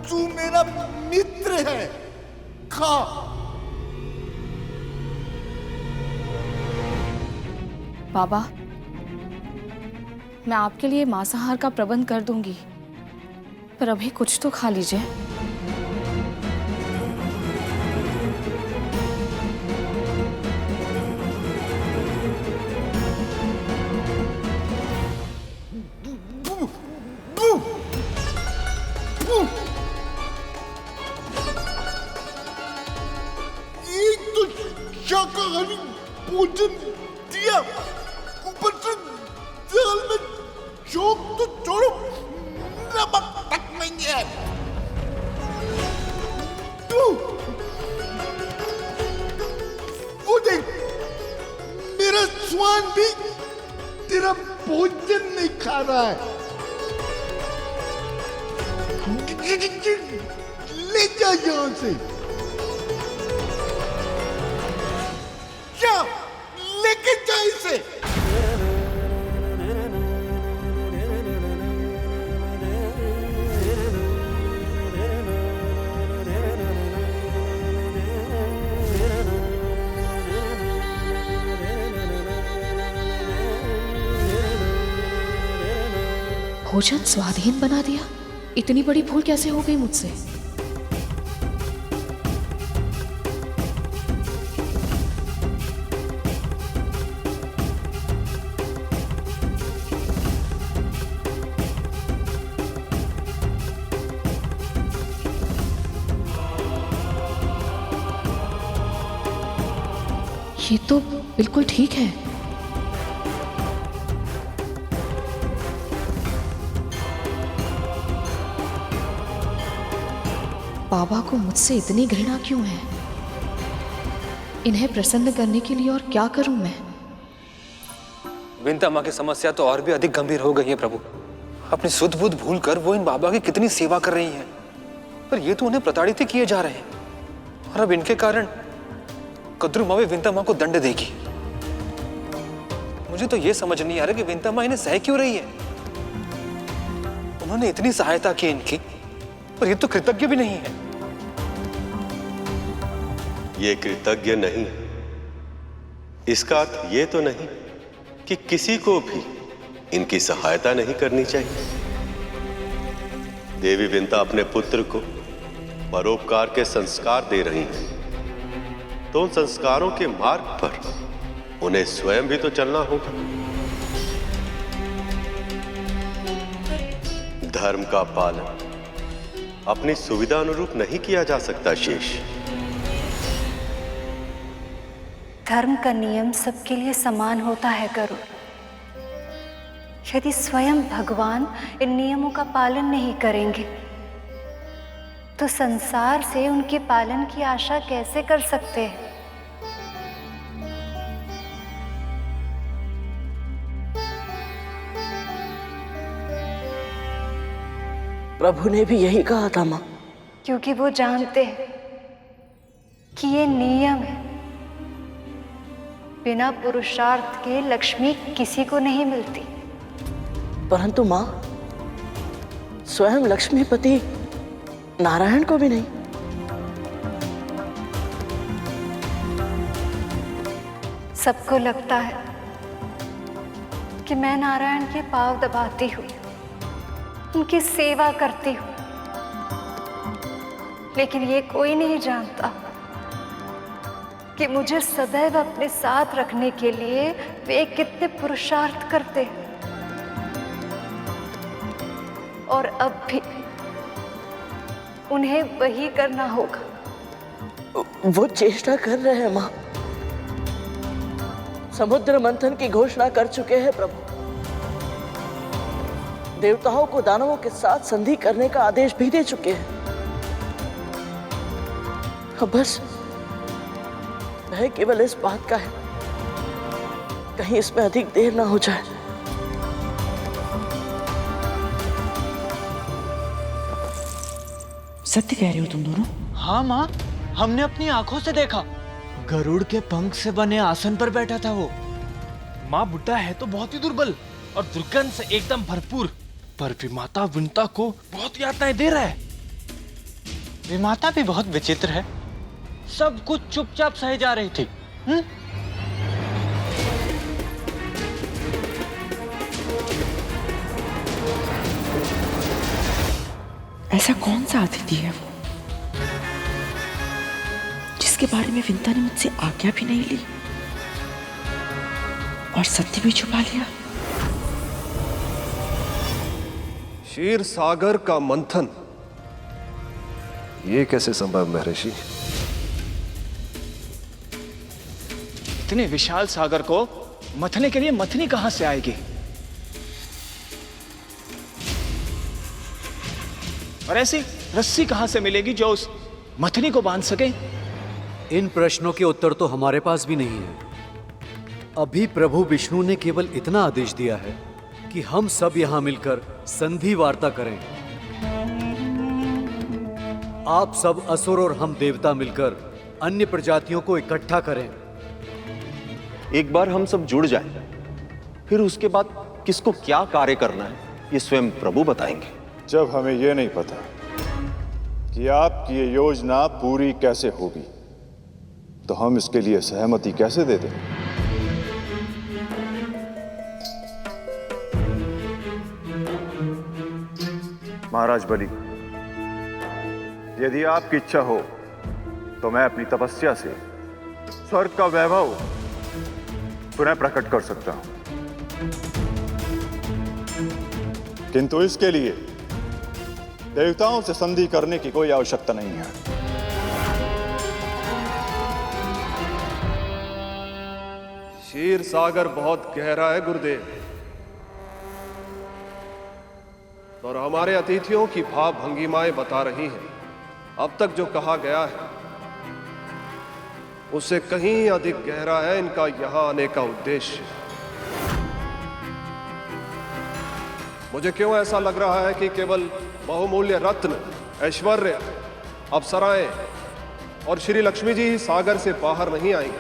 तू मेरा मित्र है, खा। बाबा, मैं आपके लिए मांसाहार का प्रबंध कर दूंगी, पर अभी कुछ तो खा लीजिए। शाकाहारी भोजन दिया, ऊपर से दाल में शौक तो छोड़ो, नमक तक नहीं है। तू वो देख, मेरा स्वान भी तेरा भोजन नहीं खा रहा है। ले जा यहां से, लेके जा इसे। भोजन स्वाधीन बना दिया? इतनी बड़ी भूल कैसे हो गई मुझसे? ये तो बिल्कुल ठीक है। बाबा को मुझसे इतनी घृणा क्यों है? इन्हें प्रसन्न करने के लिए और क्या करूं मैं? विंता माँ की समस्या तो और भी अधिक गंभीर हो गई है प्रभु। अपनी सुध बुध भूल कर वो इन बाबा की कितनी सेवा कर रही हैं, पर ये तो उन्हें प्रताड़ित ही किए जा रहे हैं, और अब इनके कारण कद्रू माँ भी विंता माँ को दंड देगी। मुझे तो ये समझ नहीं आ रहा कि विंता माँ इन्हें सह क्यों रही है। उन्होंने इतनी सहायता की इनकी, पर ये तो कृतज्ञ भी नहीं है। ये कृतज्ञ नहीं है, इसका अर्थ ये तो नहीं कि किसी को भी इनकी सहायता नहीं करनी चाहिए। देवी विंता अपने पुत्र को परोपकार के संस्कार दे रही हैं, तो उन संस्कारों के मार्ग पर उन्हें स्वयं भी तो चलना होगा। धर्म का पालन अपनी सुविधा अनुरूप नहीं किया जा सकता शेष। धर्म का नियम सबके लिए समान होता है गरुड़। यदि स्वयं भगवान इन नियमों का पालन नहीं करेंगे तो संसार से उनके पालन की आशा कैसे कर सकते हैं? प्रभु ने भी यही कहा था मां। क्योंकि वो जानते हैं कि ये नियम है। बिना पुरुषार्थ के लक्ष्मी किसी को नहीं मिलती। परंतु मां, स्वयं लक्ष्मीपति नारायण को भी नहीं। सबको लगता है कि मैं नारायण के पांव दबाती हूँ, उनकी सेवा करती हूँ, लेकिन ये कोई नहीं जानता कि मुझे सदैव अपने साथ रखने के लिए वे कितने पुरुषार्थ करते हैं। और अब भी उन्हें वही करना होगा। वो चेष्टा कर रहे हैं मां। समुद्र मंथन की घोषणा कर चुके हैं प्रभु। देवताओं को दानवों के साथ संधि करने का आदेश भी दे चुके हैं। अब बस भय केवल इस बात का है कहीं इसमें अधिक देर ना हो जाए। सत्य कह रही हो तुम दोनों? हाँ माँ, हमने अपनी आंखों से देखा। गरुड़ के पंख से बने आसन पर बैठा था वो। माँ बुड्ढा है तो बहुत ही दुर्बल और दुर्गंध से एकदम भरपूर, पर विमाता विंता को बहुत यातनाएं दे रहा है। विमाता भी बहुत विचित्र है, सब कुछ चुपचाप सहे जा रही थी। ऐसा कौन सा अतिथि है वो जिसके बारे में विंता ने मुझसे आज्ञा भी नहीं ली और सत्य भी छुपा लिया? क्षीर सागर का मंथन, ये कैसे संभव महर्षि? इतने विशाल सागर को मथने के लिए मथनी कहां से आएगी? और ऐसी रस्सी कहां से मिलेगी जो उस मथनी को बांध सके? इन प्रश्नों के उत्तर तो हमारे पास भी नहीं है। अभी प्रभु विष्णु ने केवल इतना आदेश दिया है कि हम सब यहां मिलकर संधि वार्ता करें। आप सब असुर और हम देवता मिलकर अन्य प्रजातियों को इकट्ठा करें। एक बार हम सब जुड़ जाएं, फिर उसके बाद किसको क्या कार्य करना है ये स्वयं प्रभु बताएंगे। जब हमें यह नहीं पता कि आपकी ये योजना पूरी कैसे होगी, तो हम इसके लिए सहमति कैसे दे दें? महाराज बलि, यदि आपकी इच्छा हो तो मैं अपनी तपस्या से स्वर्ग का वैभव पुनः प्रकट कर सकता हूं, किंतु इसके लिए देवताओं से संधि करने की कोई आवश्यकता नहीं है। क्षीर सागर बहुत गहरा है गुरुदेव, और हमारे अतिथियों की भाव भंगिमाएं बता रही हैं अब तक जो कहा गया है उससे कहीं अधिक गहरा है इनका यहां आने का उद्देश्य। मुझे क्यों ऐसा लग रहा है कि केवल बहुमूल्य रत्न, ऐश्वर्य, अप्सराएं और श्री लक्ष्मी जी ही सागर से बाहर नहीं आएंगे,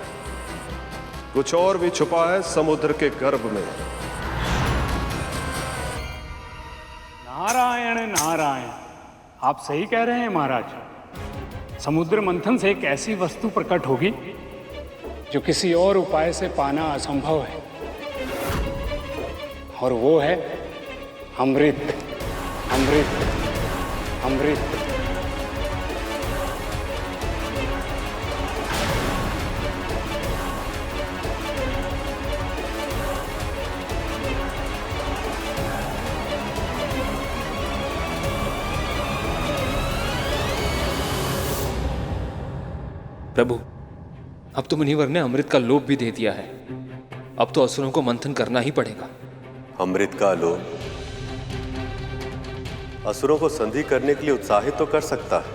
कुछ और भी छुपा है समुद्र के गर्भ में। नारायण नारायण, आप सही कह रहे हैं महाराज। समुद्र मंथन से एक ऐसी वस्तु प्रकट होगी जो किसी और उपाय से पाना असंभव है, और वो है अमृत। अमृत, अमृत। प्रभु, अब तो मुनिवर ने अमृत का लोभ भी दे दिया है। अब तो असुरों को मंथन करना ही पड़ेगा। अमृत का लोभ असुरों को संधि करने के लिए उत्साहित तो कर सकता है,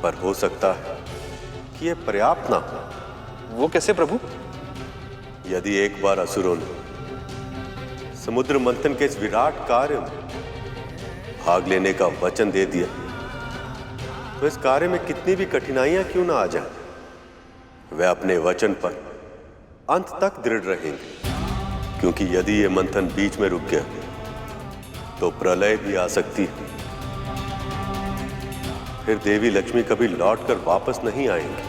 पर हो सकता है कि यह पर्याप्त ना हो। वो कैसे प्रभु? यदि एक बार असुरों ने समुद्र मंथन के इस विराट कार्य में भाग लेने का वचन दे दिया, तो इस कार्य में कितनी भी कठिनाइयां क्यों ना आ जाए, वे अपने वचन पर अंत तक दृढ़ रहेंगे। क्योंकि यदि ये मंथन बीच में रुक गया तो प्रलय भी आ सकती है, फिर देवी लक्ष्मी कभी लौटकर वापस नहीं आएंगी,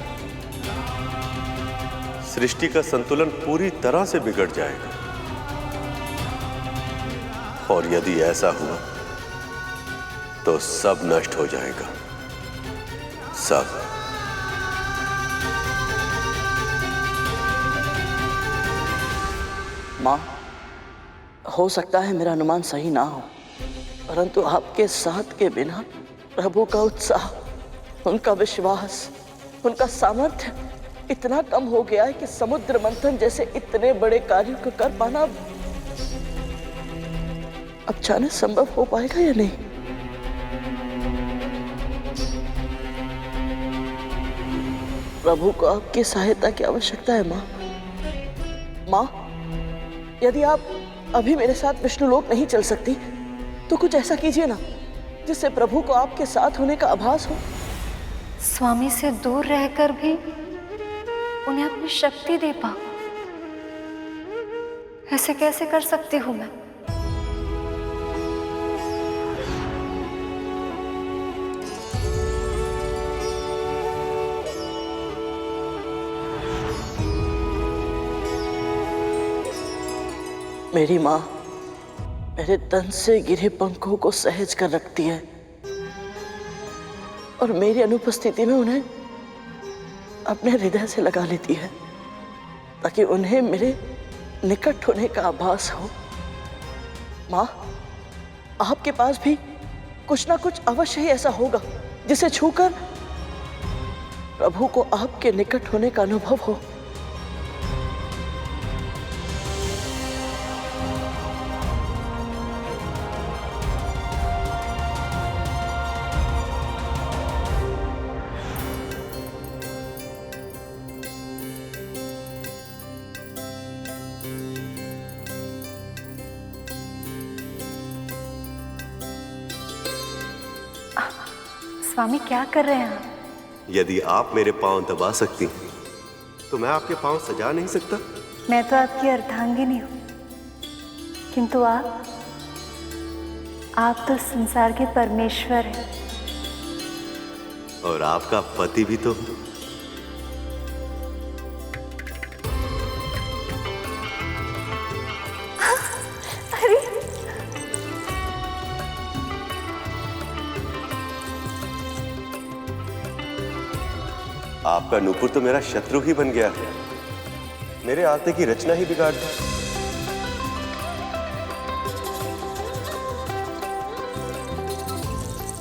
सृष्टि का संतुलन पूरी तरह से बिगड़ जाएगा। और यदि ऐसा हुआ तो सब नष्ट हो जाएगा, सब। माँ, हो सकता है मेरा अनुमान सही ना हो, परंतु आपके साथ के बिना प्रभु का उत्साह, उनका विश्वास, उनका सामर्थ्य इतना कम हो गया है कि समुद्र मंथन जैसे इतने बड़े कार्यों को कर पाना अब जाने संभव हो पाएगा या नहीं। प्रभु को आपकी सहायता की आवश्यकता है माँ। माँ, यदि आप अभी मेरे साथ विष्णु लोक नहीं चल सकती तो कुछ ऐसा कीजिए ना जिससे प्रभु को आपके साथ होने का आभास हो। स्वामी से दूर रहकर भी उन्हें अपनी शक्ति दे पाऊं, ऐसे कैसे कर सकती हूं मैं? मेरी माँ मेरे तन से गिरे पंखों को सहज कर रखती है और मेरी अनुपस्थिति में उन्हें अपने हृदय से लगा लेती है ताकि उन्हें मेरे निकट होने का आभास हो। माँ, आपके पास भी कुछ ना कुछ अवश्य ही ऐसा होगा जिसे छूकर प्रभु को आपके निकट होने का अनुभव हो। स्वामी क्या कर रहे हैं आप? यदि आप मेरे पांव दबा सकती हैं, तो मैं आपके पांव सजा नहीं सकता? मैं तो आपकी अर्धांगिनी हूँ, किंतु आप तो संसार के परमेश्वर हैं। और आपका पति भी तो हूं। अरे आपका नूपुर तो मेरा शत्रु ही बन गया है, मेरे आते की रचना ही बिगाड़ दी।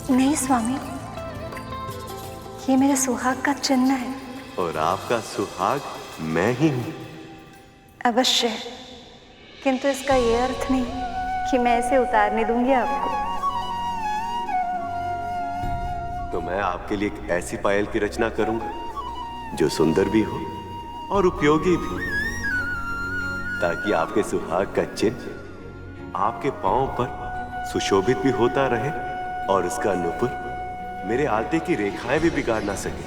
नहीं स्वामी, ये मेरे सुहाग का चिन्ह है। और आपका सुहाग मैं ही हूं। अवश्य, किंतु इसका ये अर्थ नहीं कि मैं इसे उतारने दूंगी आपको। तो मैं आपके लिए एक ऐसी पायल की रचना करूंगा जो सुंदर भी हो और उपयोगी भी, ताकि आपके सुहाग का चिन्ह आपके पांव पर सुशोभित भी होता रहे और उसका नूपुर मेरे आलते की रेखाएं भी बिगाड़ ना सके।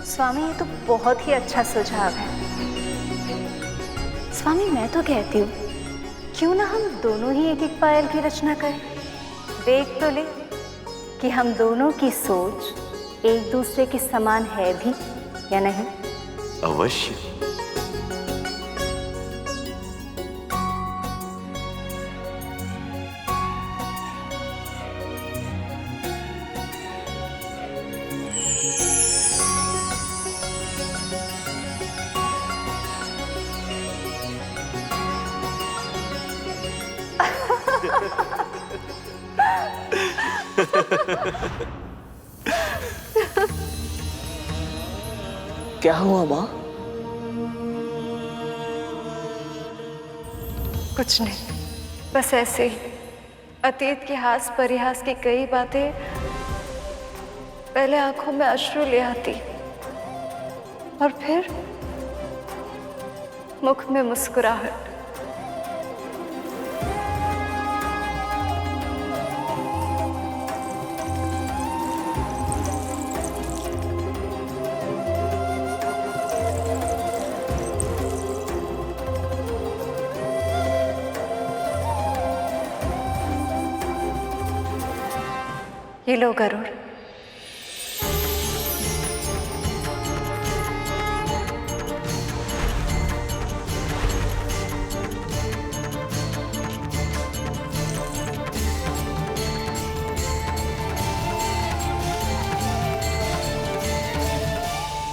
स्वामी, ये तो बहुत ही अच्छा सुझाव है। स्वामी, मैं तो कहती हूँ क्यों ना हम दोनों ही एक एक पायल की रचना करें। देख तो ले कि हम दोनों की सोच एक दूसरे के समान है भी या नहीं। अवश्य। क्या हुआ माँ? कुछ नहीं, बस ऐसे ही अतीत के हास परिहास की कई बातें पहले आंखों में अश्रु ले आती और फिर मुख में मुस्कुराहट। ये लो गरुड़।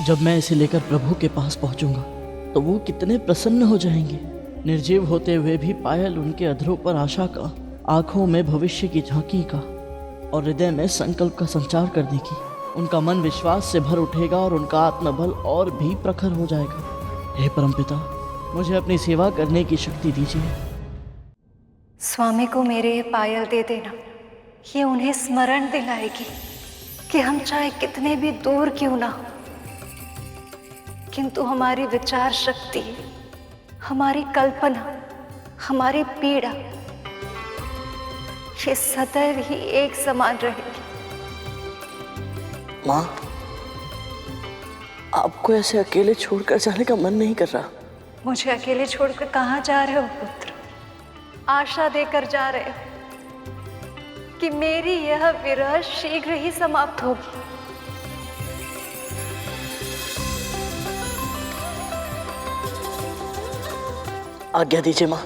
जब मैं इसे लेकर प्रभु के पास पहुंचूंगा तो वो कितने प्रसन्न हो जाएंगे। निर्जीव होते हुए भी पायल उनके अधरों पर आशा का, आंखों में भविष्य की झांकी का और हृदय में संकल्प का संचार कर देगी। उनका मन विश्वास से भर उठेगा और उनका आत्मबल और भी प्रखर हो जाएगा। हे परमपिता, मुझे अपनी सेवा करने की शक्ति दीजिए। स्वामी को मेरे ये पायल दे देना, ये उन्हें स्मरण दिलाएगी कि हम चाहे कितने भी दूर क्यों ना हो, किंतु हमारी विचार शक्ति, हमारी कल्पना, हमारी पीड़ा, ये सदैव ही एक समान रहेगी। माँ, आपको ऐसे अकेले छोड़कर जाने का मन नहीं कर रहा। मुझे अकेले छोड़कर कहाँ जा रहे हो पुत्र? आशा देकर जा रहे हो कि मेरी यह विरह शीघ्र ही समाप्त होगी। आज्ञा दीजिए माँ।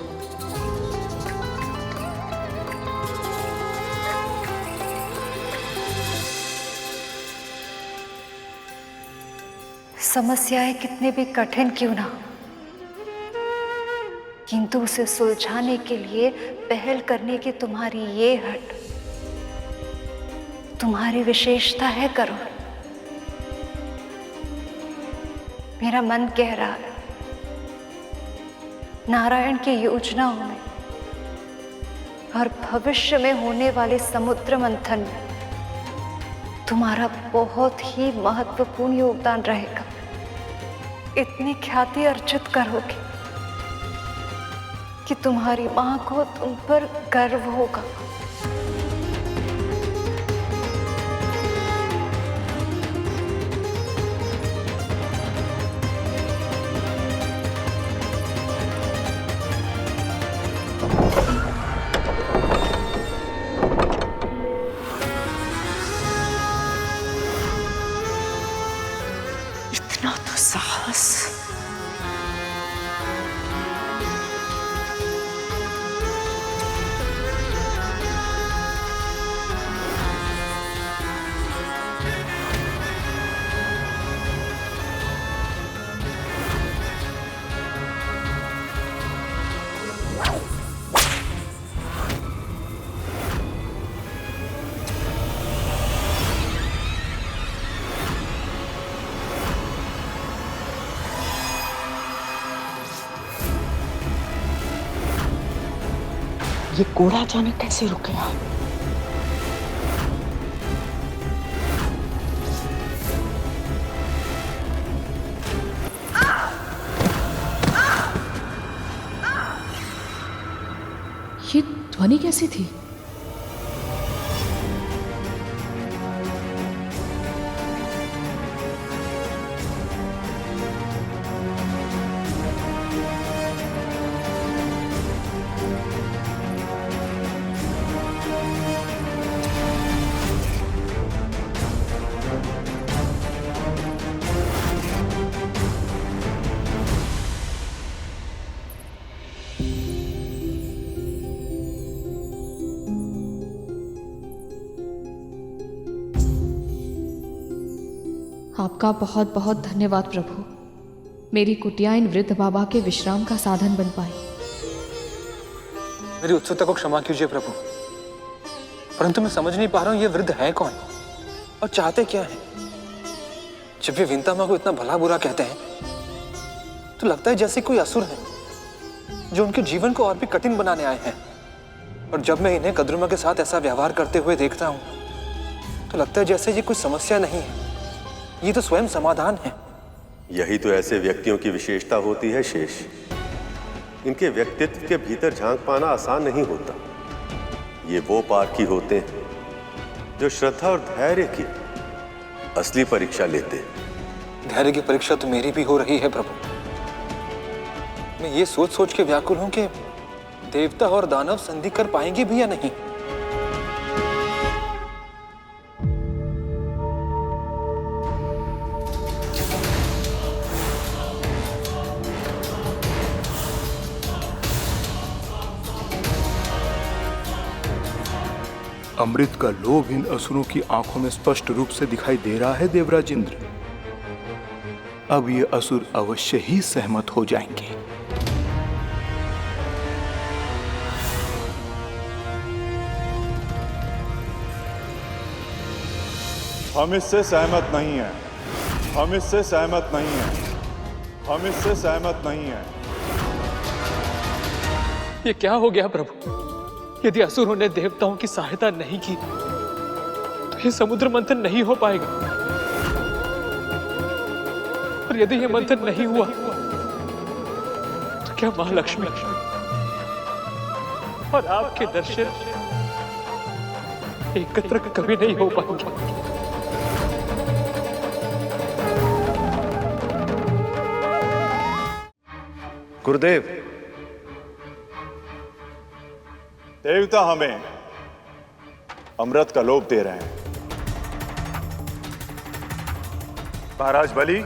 समस्याएं कितने भी कठिन क्यों ना हो, किंतु उसे सुलझाने के लिए पहल करने की तुम्हारी ये हट तुम्हारी विशेषता है करुण। मेरा मन कह रहा है, नारायण की योजनाओं में और भविष्य में होने वाले समुद्र मंथन में तुम्हारा बहुत ही महत्वपूर्ण योगदान रहेगा। इतनी ख्याति अर्जित करोगे कि तुम्हारी मां को तुम पर गर्व होगा। इतना तो साहस। ये कोड़ा अचानक कैसे रुक गया? ये ध्वनि कैसी थी? आपका बहुत बहुत धन्यवाद प्रभु। मेरी कुटिया इन वृद्ध बाबा के विश्राम का साधन बन पाई। मेरी उत्सुकता को क्षमा कीजिए प्रभु, परंतु मैं समझ नहीं पा रहा हूं ये वृद्ध है कौन और चाहते क्या हैं। जब ये विंता मां को इतना भला बुरा कहते हैं तो लगता है जैसे कोई असुर है जो उनके जीवन को और भी कठिन बनाने आए हैं। और जब मैं इन्हें कद्रुमा के साथ ऐसा व्यवहार करते हुए देखता हूं तो लगता है जैसे ये कोई समस्या नहीं है, ये तो स्वयं समाधान है। यही तो ऐसे व्यक्तियों की विशेषता होती है शेष। इनके व्यक्तित्व के भीतर झांक पाना आसान नहीं होता। ये वो पारखी होते हैं जो श्रद्धा और धैर्य की असली परीक्षा लेते हैं। धैर्य की परीक्षा तो मेरी भी हो रही है प्रभु। मैं ये सोच सोच के व्याकुल हूं कि देवता और दानव संधि कर पाएंगे भी या नहीं। अमृत का लोभ इन असुरों की आंखों में स्पष्ट रूप से दिखाई दे रहा है देवराज इंद्र। अब ये असुर अवश्य ही सहमत हो जाएंगे। हम इससे सहमत नहीं हैं। हम इससे सहमत नहीं हैं। हम इससे सहमत नहीं हैं। ये क्या हो गया प्रभु? यदि असुरों ने देवताओं की सहायता नहीं की तो ये समुद्र मंथन नहीं हो पाएगा। और यदि ये मंथन नहीं हुआ तो क्या महालक्ष्मी और आपके दर्शन एकत्र कभी नहीं हो पाएंगे। गुरुदेव, देवता हमें अमृत का लोभ दे रहे हैं। महाराज बलि,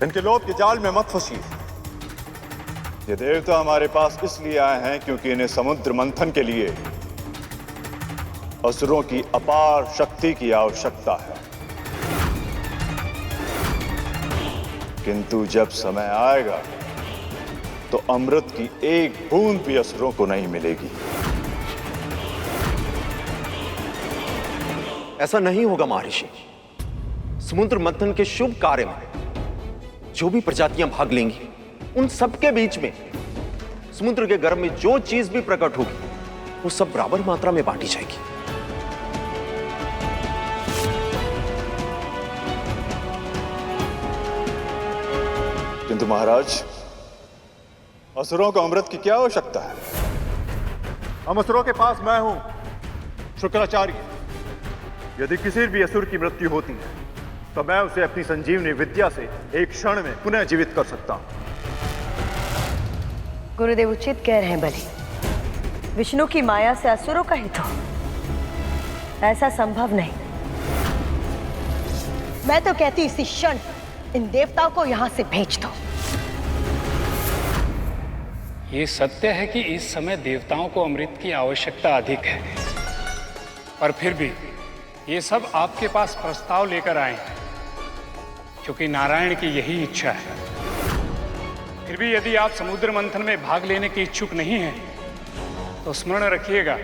इनके लोभ के जाल में मत फंसिए। ये देवता हमारे पास इसलिए आए हैं क्योंकि इन्हें समुद्र मंथन के लिए असुरों की अपार शक्ति की आवश्यकता है। किंतु जब समय आएगा तो अमृत की एक बूंद भी असुरों को नहीं मिलेगी। ऐसा नहीं होगा महर्षि। समुद्र मंथन के शुभ कार्य में जो भी प्रजातियां भाग लेंगी, उन सबके बीच में समुद्र के गर्भ में जो चीज भी प्रकट होगी वो सब बराबर मात्रा में बांटी जाएगी। किंतु महाराज, असुरों को अमृत की क्या आवश्यकता है? हम असुरों के पास मैं हूं, शुक्राचार्य। यदि किसी भी असुर की मृत्यु होती है तो मैं उसे अपनी संजीवनी विद्या से एक क्षण में पुनः जीवित कर सकता हूं। गुरुदेव उचित कह रहे हैं बलि। विष्णु की माया से असुरों का हित हो, ऐसा संभव नहीं। मैं तो कहती इसी क्षण इन देवताओं को यहां से भेज दो। ये सत्य है कि इस समय देवताओं को अमृत की आवश्यकता अधिक है, पर फिर भी ये सब आपके पास प्रस्ताव लेकर आए हैं क्योंकि नारायण की यही इच्छा है। फिर भी यदि आप समुद्र मंथन में भाग लेने के इच्छुक नहीं हैं तो स्मरण रखिएगा,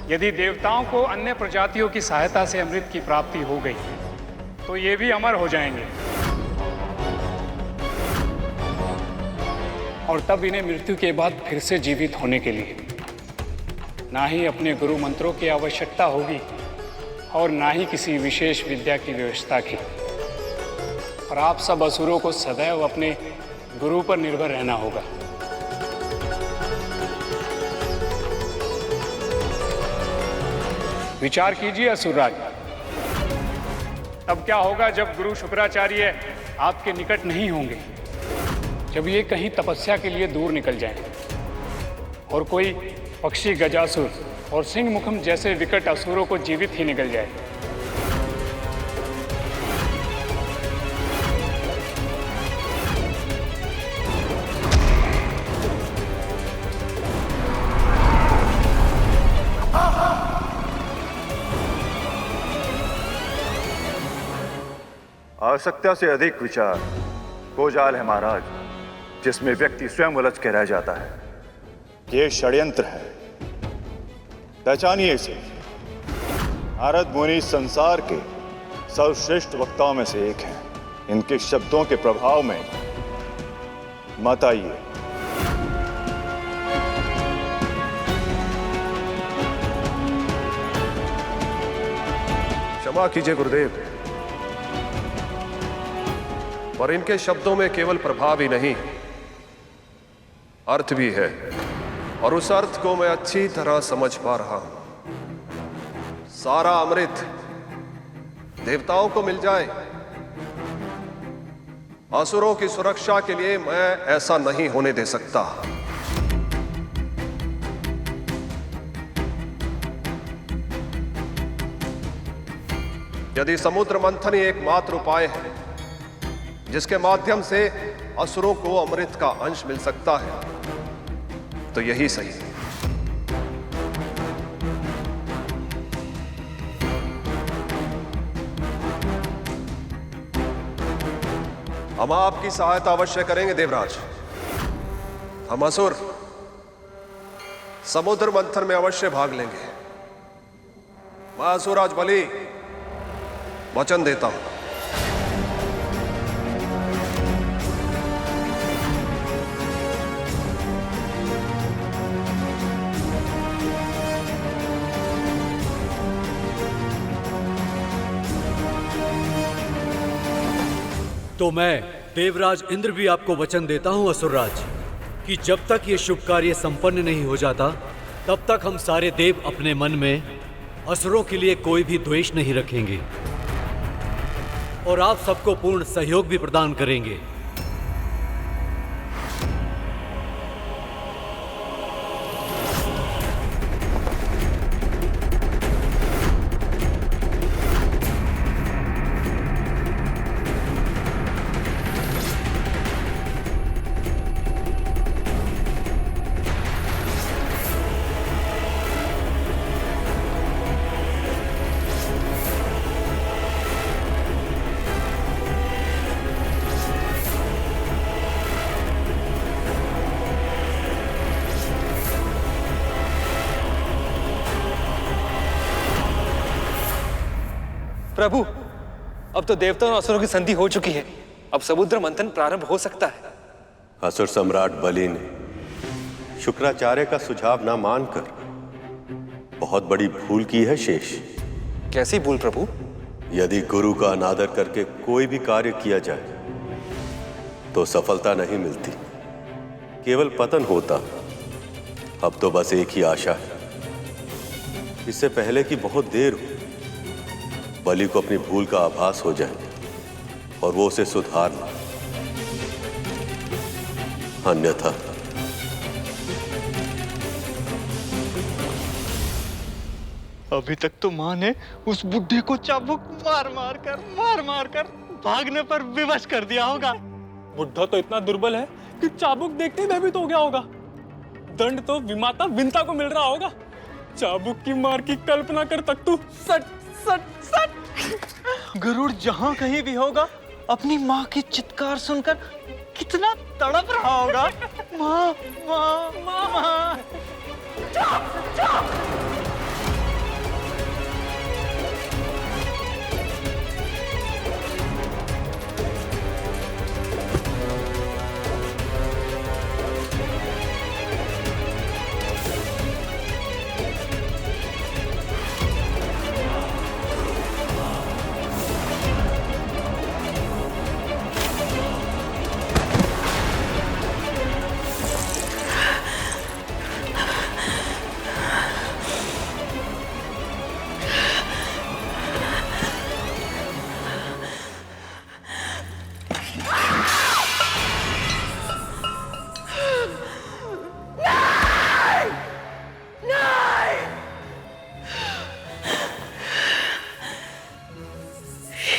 यदि देवताओं को अन्य प्रजातियों की सहायता से अमृत की प्राप्ति हो गई तो ये भी अमर हो जाएंगे और तब इन्हें मृत्यु के बाद फिर से जीवित होने के लिए ना ही अपने गुरु मंत्रों की आवश्यकता होगी और ना ही किसी विशेष विद्या की व्यवस्था की। और आप सब असुरों को सदैव अपने गुरु पर निर्भर रहना होगा। विचार कीजिए असुरराज, तब क्या होगा जब गुरु शुक्राचार्य आपके निकट नहीं होंगे, जब ये कहीं तपस्या के लिए दूर निकल जाएं और कोई पक्षी गजासुर और सिंह मुखम जैसे विकट असुरों को जीवित ही निकल जाए। आवश्यकता से अधिक विचार वो जाल है महाराज, जिसमें व्यक्ति स्वयं उलझ के रह जाता है। ये षड्यंत्र है, पहचानिए इसे। नारद मुनि संसार के सर्वश्रेष्ठ वक्ताओं में से एक हैं। इनके शब्दों के प्रभाव में मत आइए। क्षमा कीजिए गुरुदेव, पर इनके शब्दों में केवल प्रभाव ही नहीं, अर्थ भी है, और उस अर्थ को मैं अच्छी तरह समझ पा रहा हूं। सारा अमृत देवताओं को मिल जाए, असुरों की सुरक्षा के लिए मैं ऐसा नहीं होने दे सकता। यदि समुद्र मंथन ही एकमात्र उपाय है जिसके माध्यम से असुरों को अमृत का अंश मिल सकता है, तो यही सही है। हम आपकी सहायता अवश्य करेंगे देवराज। हम असुर समुद्र मंथन में अवश्य भाग लेंगे। मैं असुराज बलि वचन देता हूं। तो मैं देवराज इंद्र भी आपको वचन देता हूं असुरराज, कि जब तक ये शुभ कार्य संपन्न नहीं हो जाता तब तक हम सारे देव अपने मन में असुरों के लिए कोई भी द्वेष नहीं रखेंगे और आप सबको पूर्ण सहयोग भी प्रदान करेंगे। प्रभु, अब तो देवताओं और असुरों की संधि हो चुकी है। अब समुद्र मंथन प्रारंभ हो सकता है। असुर सम्राट बलि ने शुक्राचार्य का सुझाव ना मानकर बहुत बड़ी भूल की है शेष। कैसी भूल प्रभु? यदि गुरु का अनादर करके कोई भी कार्य किया जाए तो सफलता नहीं मिलती, केवल पतन होता। अब तो बस एक ही आशा है, इससे पहले कि बहुत देर हो, बलि को अपनी भूल का आभास हो जाए और वो उसे सुधार ले, अन्यथा अभी तक तो माँ ने उस बुढ़े को चाबुक मार मार कर भागने पर विवश कर दिया होगा। बुढ़ा तो इतना दुर्बल है कि चाबुक देखते ही भयभीत हो गया होगा। दंड तो विमाता विंता को मिल रहा होगा। चाबुक की मार की कल्पना कर तक तू सट सट सट। गरुड़ जहां कहीं भी होगा अपनी माँ की चित्कार सुनकर कितना तड़प रहा होगा। माँ माँ माँ माँ।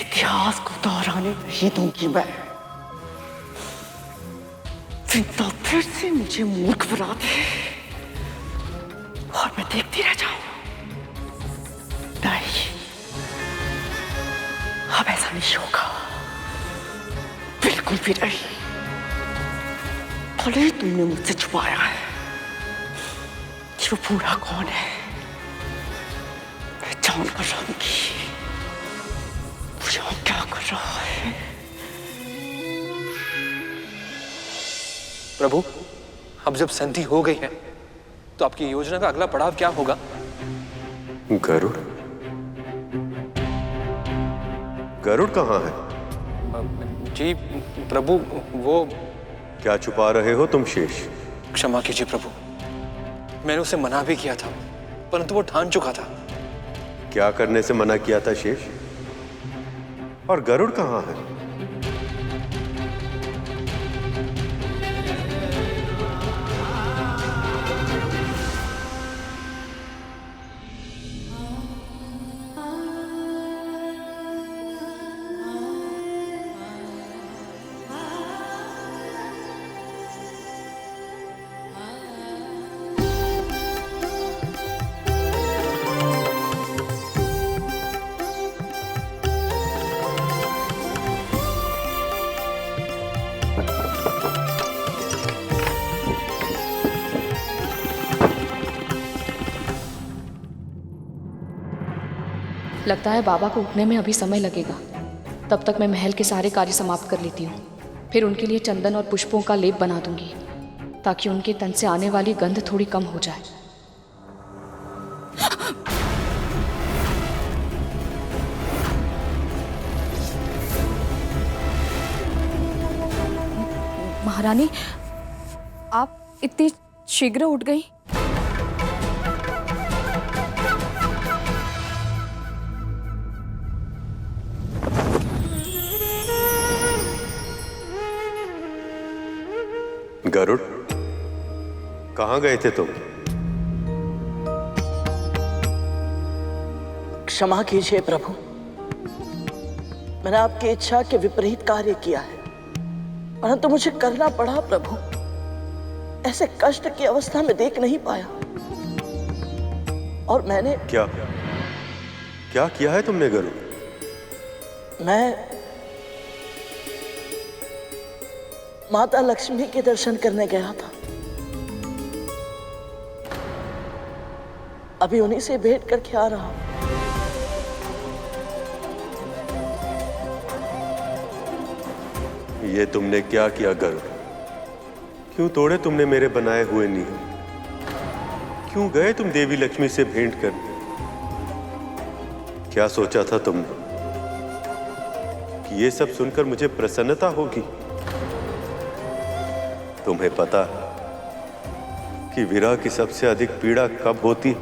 इतिहास को दोहराने नहीं दूंगी मैं। चिंता फिर से मुझे मूर्ख बना दे और मैं देखती रह जाऊं। नहीं, अब ऐसा नहीं होगा, बिल्कुल भी नहीं। भले ही तुमने मुझसे छुपाया है कि वो पूरा कौन है, मैं जान कर रहूंगी मुझे क्या कर रहा है। प्रभु, अब जब संधि हो गई है तो आपकी योजना का अगला पड़ाव क्या होगा? गरुड़? गरुड़ कहाँ है? जी प्रभु, वो क्या छुपा रहे हो तुम शेष? क्षमा कीजिए प्रभु, मैंने उसे मना भी किया था परंतु वो ठान चुका था। क्या करने से मना किया था शेष? और गरुड़ कहाँ है? लगता है बाबा को उठने में अभी समय लगेगा। तब तक मैं महल के सारे कार्य समाप्त कर लेती हूँ। फिर उनके लिए चंदन और पुष्पों का लेप बना दूंगी ताकि उनके तन से आने वाली गंध थोड़ी कम हो जाए। महारानी, आप इतनी शीघ्र उठ गई? गरुड़, कहाँ गए थे तुम? क्षमा कीजिए प्रभु, मैंने आपकी इच्छा के विपरीत कार्य किया है, परंतु मुझे करना पड़ा प्रभु। ऐसे कष्ट की अवस्था में देख नहीं पाया। और मैंने क्या किया है तुमने गरुड़? मैं माता लक्ष्मी के दर्शन करने गया था। अभी उन्हीं से भेंट करके आ रहा हूं। ये तुमने क्या किया गरुड़? क्यों तोड़े तुमने मेरे बनाए हुए नियम? क्यों गए तुम देवी लक्ष्मी से भेंट करने? क्या सोचा था तुमने कि ये सब सुनकर मुझे प्रसन्नता होगी? तुम्हें पता है कि विरह की सबसे अधिक पीड़ा कब होती?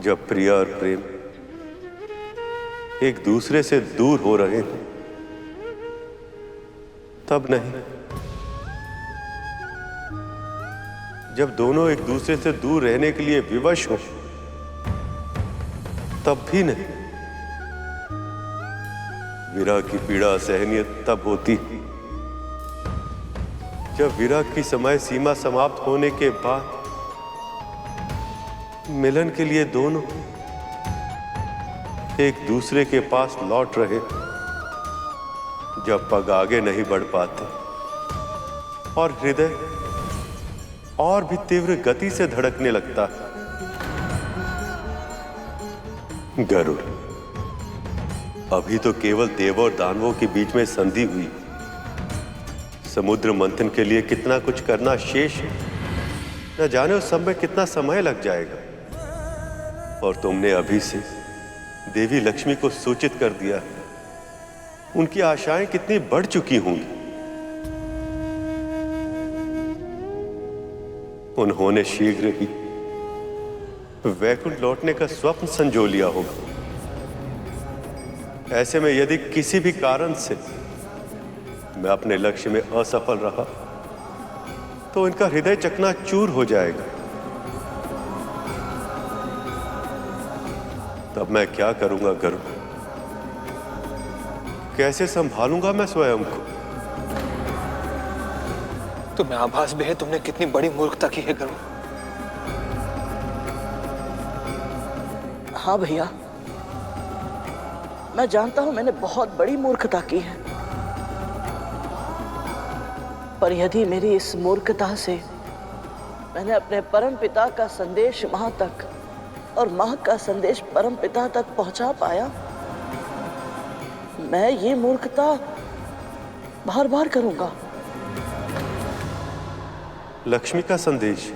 जब प्रिय और प्रेम एक दूसरे से दूर हो रहे हैं, तब नहीं। जब दोनों एक दूसरे से दूर रहने के लिए विवश हो, तब भी नहीं। विरह की पीड़ा असहनीय तब होती जब विरह की समय सीमा समाप्त होने के बाद मिलन के लिए दोनों एक दूसरे के पास लौट रहे, जब पग आगे नहीं बढ़ पाते और हृदय और भी तीव्र गति से धड़कने लगता। गरुड़, अभी तो केवल देव और दानवों के बीच में संधि हुई। समुद्र मंथन के लिए कितना कुछ करना शेष है, न जाने उस सब में कितना समय लग जाएगा। और तुमने अभी से देवी लक्ष्मी को सूचित कर दिया, उनकी आशाएं कितनी बढ़ चुकी होंगी। उन्होंने शीघ्र ही वैकुंठ लौटने का स्वप्न संजो लिया होगा। ऐसे में यदि किसी भी कारण से मैं अपने लक्ष्य में असफल रहा, तो इनका हृदय चकनाचूर हो जाएगा। तब मैं क्या करूंगा गरुड़? कैसे संभालूंगा मैं स्वयं को? तुम्हें आभास भी है तुमने कितनी बड़ी मूर्खता की है गरुड़। हाँ भैया, मैं जानता हूं मैंने बहुत बड़ी मूर्खता की है, पर यदि मेरी इस मूर्खता से मैंने अपने परम पिता का संदेश मां तक और मां का संदेश परम पिता तक पहुंचा पाया, मैं ये मूर्खता बार बार करूंगा। लक्ष्मी का संदेश?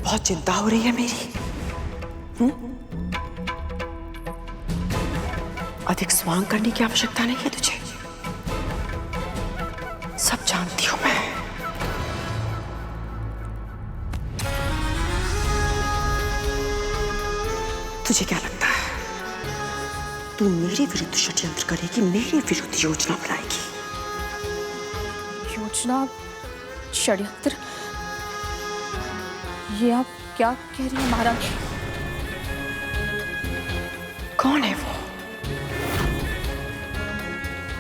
बहुत चिंता हो रही है मेरी। अधिक स्वांग करने की आवश्यकता नहीं है तुझे, सब जानती हूं मैं। तुझे क्या लगता है तू मेरे विरुद्ध षड्यंत्र करेगी, मेरे विरुद्ध योजना बनाएगी? योजना? षड्यंत्र? ये आप क्या कह रही हैं महाराज? कौन है वो?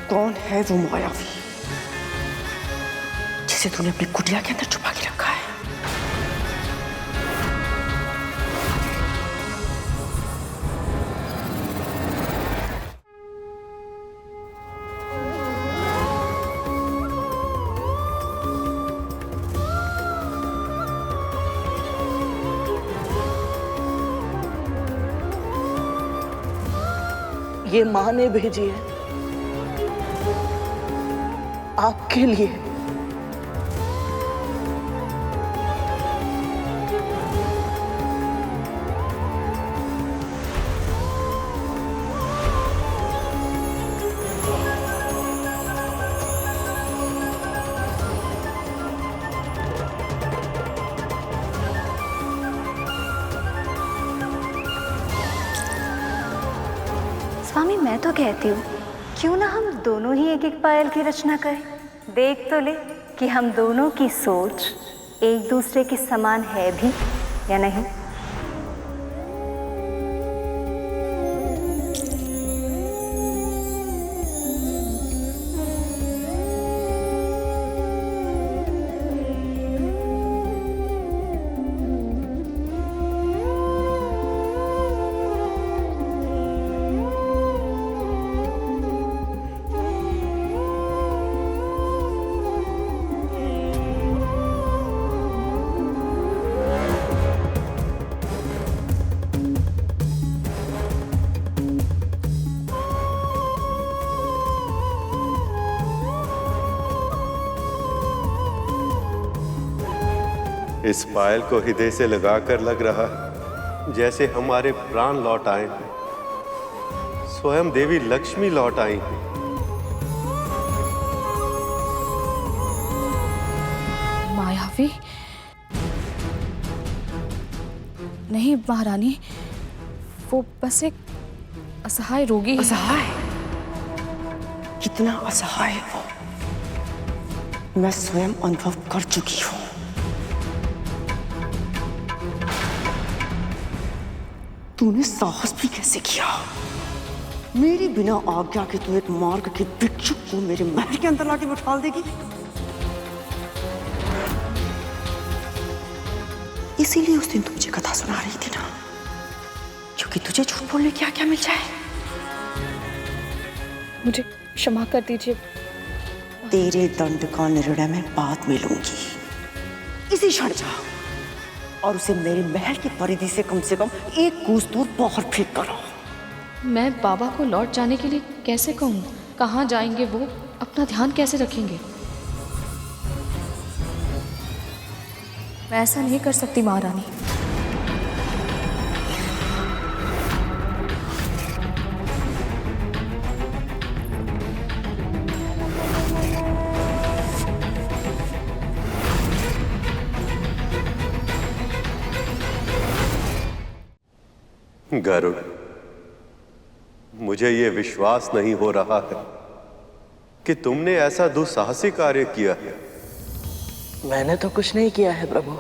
कौन है वो मायावी जिसे तूने अपनी कुटिया के अंदर छुपा के रखा है? ये मां ने भेजी है आपके लिए। स्वामी मैं तो कहती हूँ क्यों ना हम दोनों ही एक एक पायल की रचना करें। देख तो ले कि हम दोनों की सोच एक दूसरे के समान है भी या नहीं। इस पायल को हृदय से लगाकर लग रहा जैसे हमारे प्राण लौट आए हैं, स्वयं देवी लक्ष्मी लौट आई हैं। मायावी? नहीं महारानी, वो बस एक असहाय रोगी है। असहाय? कितना असहाय है वो, मैं स्वयं अनुभव कर चुकी हूं। तूने साहस भी कैसे किया? मेरी बिना आज्ञा के तू एक मार्ग के भिक्षुक को मेरे महल के अंदर लाके बिठा देगी? इसीलिए उस दिन तू मुझे कथा सुना रही थी ना, क्योंकि तुझे झूठ बोलने क्या क्या मिल जाए। मुझे क्षमा कर दीजिए। तेरे दंड का निर्णय मैं बाद में लूंगी। इसी क्षण जा और उसे मेरे महल की परिधि से कम एक कोस दूर बाहर फेंक कर आओ। मैं बाबा को लौट जाने के लिए कैसे कहूँ? कहाँ जाएंगे वो? अपना ध्यान कैसे रखेंगे? मैं ऐसा नहीं कर सकती महारानी। गरुड़, मुझे यह विश्वास नहीं हो रहा है कि तुमने ऐसा दुस्साहसी कार्य किया है। मैंने तो कुछ नहीं किया है प्रभु।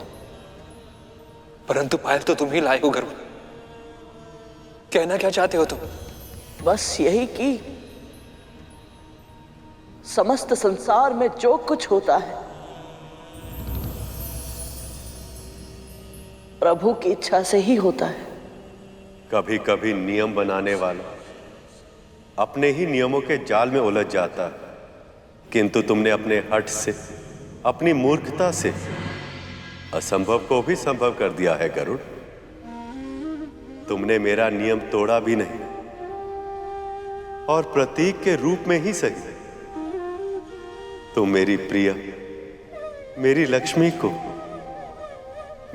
परंतु पायल तो तुम ही लाए हो गरुड़। कहना क्या चाहते हो तुम? बस यही कि समस्त संसार में जो कुछ होता है प्रभु की इच्छा से ही होता है। कभी कभी नियम बनाने वाला अपने ही नियमों के जाल में उलझ जाता है, किंतु तुमने अपने हठ से, अपनी मूर्खता से असंभव को भी संभव कर दिया है गरुड़। तुमने मेरा नियम तोड़ा भी नहीं और प्रतीक के रूप में ही सही तुम मेरी प्रिय, मेरी लक्ष्मी को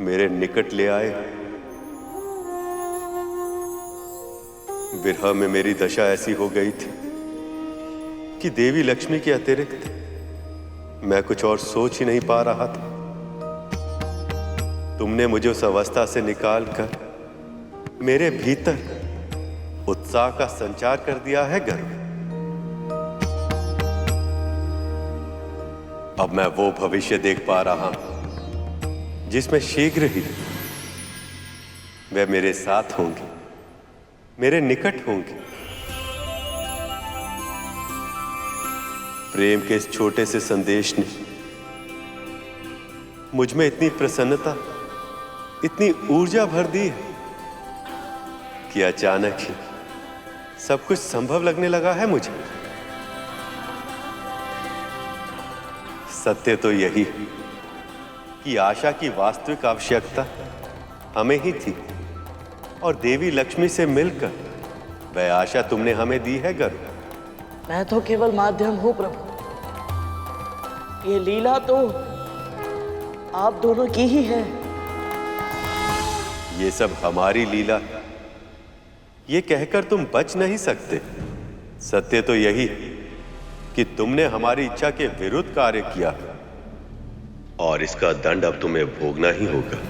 मेरे निकट ले आए। विरह में मेरी दशा ऐसी हो गई थी कि देवी लक्ष्मी के अतिरिक्त मैं कुछ और सोच ही नहीं पा रहा था। तुमने मुझे उस अवस्था से निकालकर मेरे भीतर उत्साह का संचार कर दिया है गरुड़। अब मैं वो भविष्य देख पा रहा हूं जिसमें शीघ्र ही वे मेरे साथ होंगे, मेरे निकट होंगे। प्रेम के इस छोटे से संदेश ने मुझ में इतनी प्रसन्नता, इतनी ऊर्जा भर दी है कि अचानक ही सब कुछ संभव लगने लगा है मुझे। सत्य तो यही है कि आशा की वास्तविक आवश्यकता हमें ही थी और देवी लक्ष्मी से मिलकर वह आशा तुमने हमें दी है गरुड़। मैं तो केवल माध्यम हूं प्रभु। ये लीला तो आप दोनों की ही है। ये सब हमारी लीला है, ये कहकर तुम बच नहीं सकते। सत्य तो यही है कि तुमने हमारी इच्छा के विरुद्ध कार्य किया और इसका दंड अब तुम्हें भोगना ही होगा।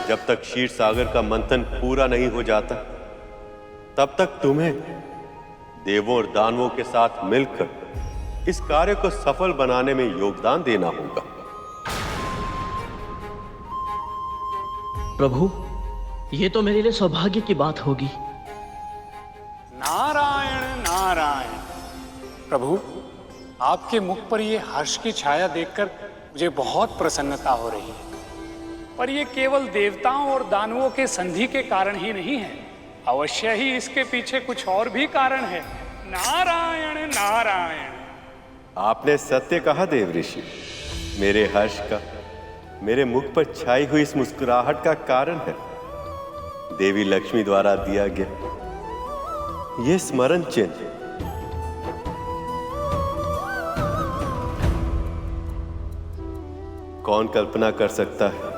जब तक क्षीर सागर का मंथन पूरा नहीं हो जाता, तब तक तुम्हें देवों और दानवों के साथ मिलकर इस कार्य को सफल बनाने में योगदान देना होगा। प्रभु, ये तो मेरे लिए सौभाग्य की बात होगी। नारायण नारायण। प्रभु, आपके मुख पर ये हर्ष की छाया देखकर मुझे बहुत प्रसन्नता हो रही है। पर ये केवल देवताओं और दानवों के संधि के कारण ही नहीं है, अवश्य ही इसके पीछे कुछ और भी कारण है। नारायण नारायण। आपने सत्य कहा देव ऋषि। मेरे हर्ष का मेरे मुख पर छाई हुई इस मुस्कुराहट का कारण है देवी लक्ष्मी द्वारा दिया गया ये स्मरण चिन्ह। कौन कल्पना कर सकता है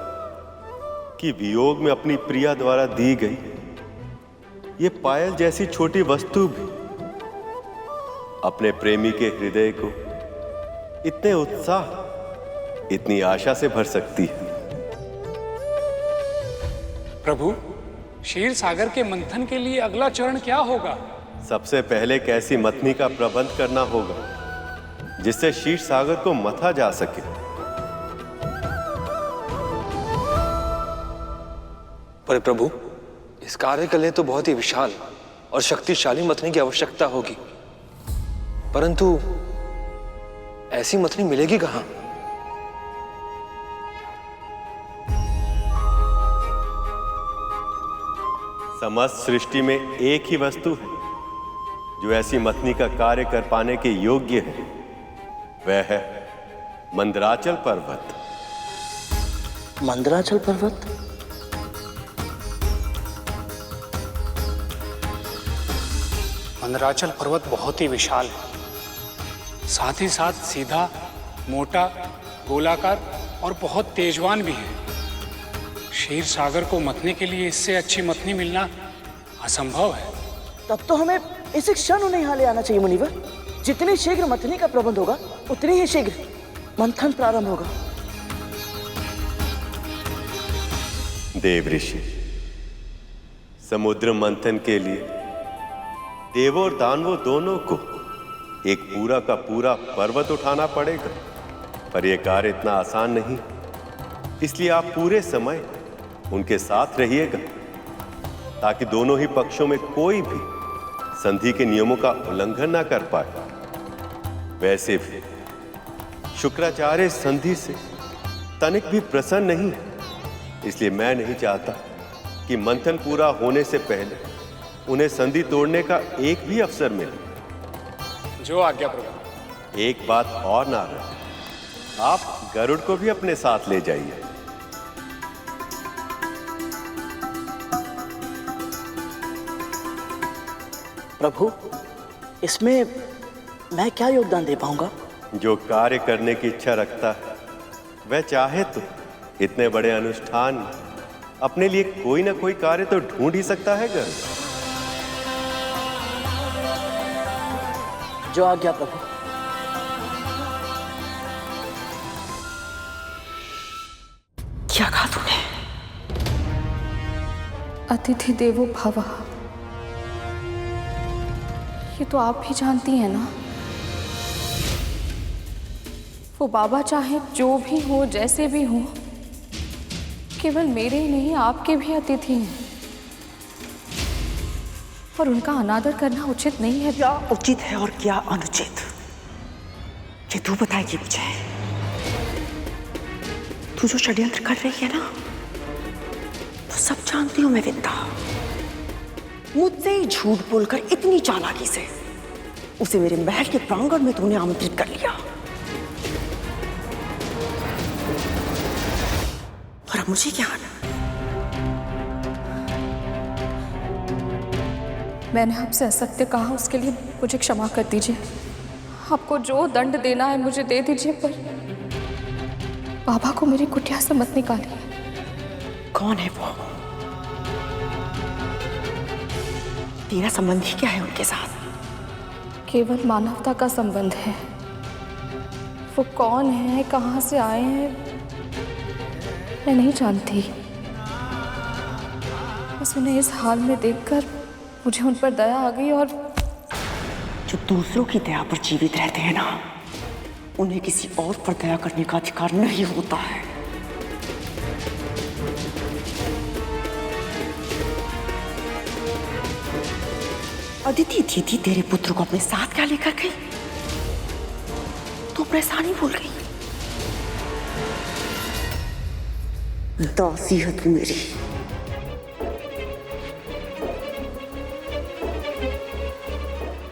कि वियोग में अपनी प्रिया द्वारा दी गई ये पायल जैसी छोटी वस्तु भी अपने प्रेमी के हृदय को इतने उत्साह, इतनी आशा से भर सकती है। प्रभु, क्षीर सागर के मंथन के लिए अगला चरण क्या होगा? सबसे पहले एक ऐसी मथनी का प्रबंध करना होगा जिससे क्षीर सागर को मथा जा सके। पर प्रभु, इस कार्य के लिए तो बहुत ही विशाल और शक्तिशाली मथनी की आवश्यकता होगी, परंतु ऐसी मथनी मिलेगी कहां? समस्त सृष्टि में एक ही वस्तु है जो ऐसी मथनी का कार्य कर पाने के योग्य है, वह है मंदराचल पर्वत। मंदराचल पर्वत? मंदराचल पर्वत बहुत ही विशाल है, साथ ही साथ सीधा, मोटा, गोलाकार और बहुत तेजवान भी है। क्षीर सागर को मथने के लिए इससे अच्छी मथनी मिलना असंभव है। तब तो हमें इसी क्षण उन्हें यहाँ ले आना चाहिए मुनिवर। जितनी शीघ्र मथनी का प्रबंध होगा उतनी ही शीघ्र मंथन प्रारंभ होगा। देव ऋषि, समुद्र मंथन के लिए देवों और दानवों दोनों को एक पूरा का पूरा पर्वत उठाना पड़ेगा, पर यह कार्य इतना आसान नहीं, इसलिए आप पूरे समय उनके साथ रहिएगा ताकि दोनों ही पक्षों में कोई भी संधि के नियमों का उल्लंघन ना कर पाए। वैसे भी शुक्राचार्य संधि से तनिक भी प्रसन्न नहीं है, इसलिए मैं नहीं चाहता कि मंथन पूरा होने से पहले उन्हें संधि तोड़ने का एक भी अवसर मिले। जो आज्ञा प्रभु। एक बात और नारद, आप गरुड़ को भी अपने साथ ले जाइए। प्रभु, इसमें मैं क्या योगदान दे पाऊंगा? जो कार्य करने की इच्छा रखता है वह चाहे तो इतने बड़े अनुष्ठान में अपने लिए कोई ना कोई कार्य तो ढूंढ ही सकता है गरुड़। जो आज्ञा प्रभु। क्या कहा तूने? अतिथि देवो भव, ये तो आप भी जानती हैं ना। वो बाबा चाहे जो भी हो, जैसे भी हो, केवल मेरे ही नहीं आपके भी अतिथि हैं, और उनका अनादर करना उचित नहीं है। क्या उचित है और क्या अनुचित, ये तू बताएगी मुझे। तू जो षड्यंत्र कर रही है ना, वो सब जानती हूं मैं विद्या। मुझसे ही झूठ बोलकर इतनी चालाकी से उसे मेरे महल के प्रांगण में तूने आमंत्रित कर लिया, और अब मुझे क्या आना? मैंने आपसे असत्य कहा, उसके लिए मुझे क्षमा कर दीजिए। आपको जो दंड देना है मुझे दे दीजिए, पर बाबा को मेरी कुटिया से मत निकालिए। कौन है वो? तेरा संबंध ही क्या है उनके साथ? केवल मानवता का संबंध है। वो कौन है, कहाँ से आए हैं, मैं नहीं जानती। बस उन्हें इस हाल में देखकर मुझे उन पर दया आ गई और जो दूसरों की दया पर जीवित रहते हैं ना, उन्हें किसी और पर दया करने का अधिकार नहीं होता है। अदिति दीदी तेरे पुत्र को अपने साथ क्या लेकर गई? तो परेशानी भूल गई। दासी है तू मेरी।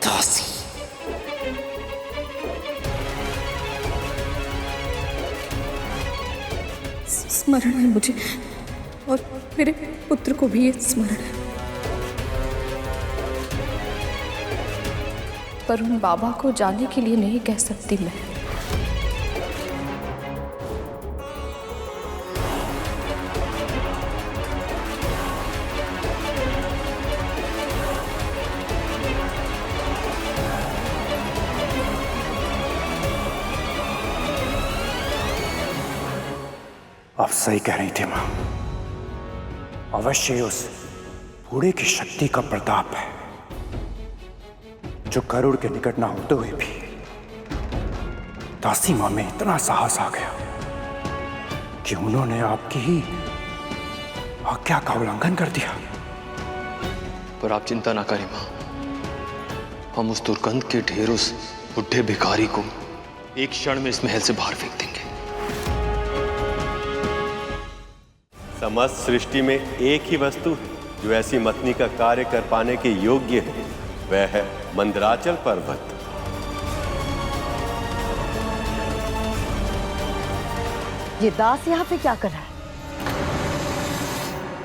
दासी। स्मरण है मुझे और मेरे पुत्र को भी ये स्मरण है, पर उन बाबा को जाने के लिए नहीं कह सकती मैं। आप सही कह रही थी मां, अवश्य उस बूढ़े की शक्ति का प्रताप है जो गरुड़ के निकट न होते हुए भी दासी मां में इतना साहस आ गया कि उन्होंने आपकी ही आज्ञा का उल्लंघन कर दिया। पर आप चिंता ना करें मां, हम उस दुर्गंध के ढेर उस बुढ़े भिखारी को एक क्षण में इस महल से बाहर फेंक देंगे। समस्त सृष्टि में एक ही वस्तु है जो ऐसी मतनी का कार्य कर पाने के योग्य है, वह है मंदराचल पर्वत। ये दास यहाँ पे क्या कर रहा है?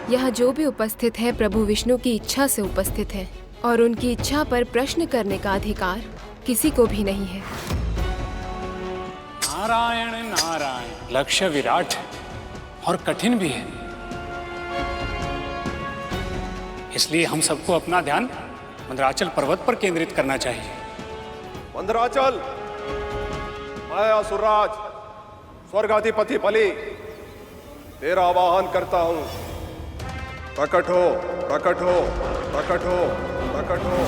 यहाँ जो भी उपस्थित है प्रभु विष्णु की इच्छा से उपस्थित है और उनकी इच्छा पर प्रश्न करने का अधिकार किसी को भी नहीं है। नारायण नारायण, लक्ष्य विराट और कठिन भी है, इसलिए हम सबको अपना ध्यान मंदराचल पर्वत पर केंद्रित करना चाहिए। मंदराचल, मैं असुरराज स्वर्गाधिपति बलि तेरा आवाहन करता हूं। प्रकट हो, प्रकट हो, प्रकट हो, प्रकट हो।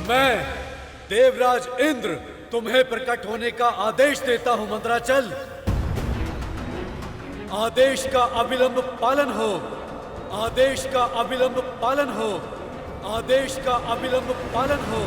मैं देवराज इंद्र तुम्हें प्रकट होने का आदेश देता हूं मंदराचल। आदेश का अविलंब पालन हो, आदेश का अविलंब पालन हो, आदेश का अविलंब पालन हो।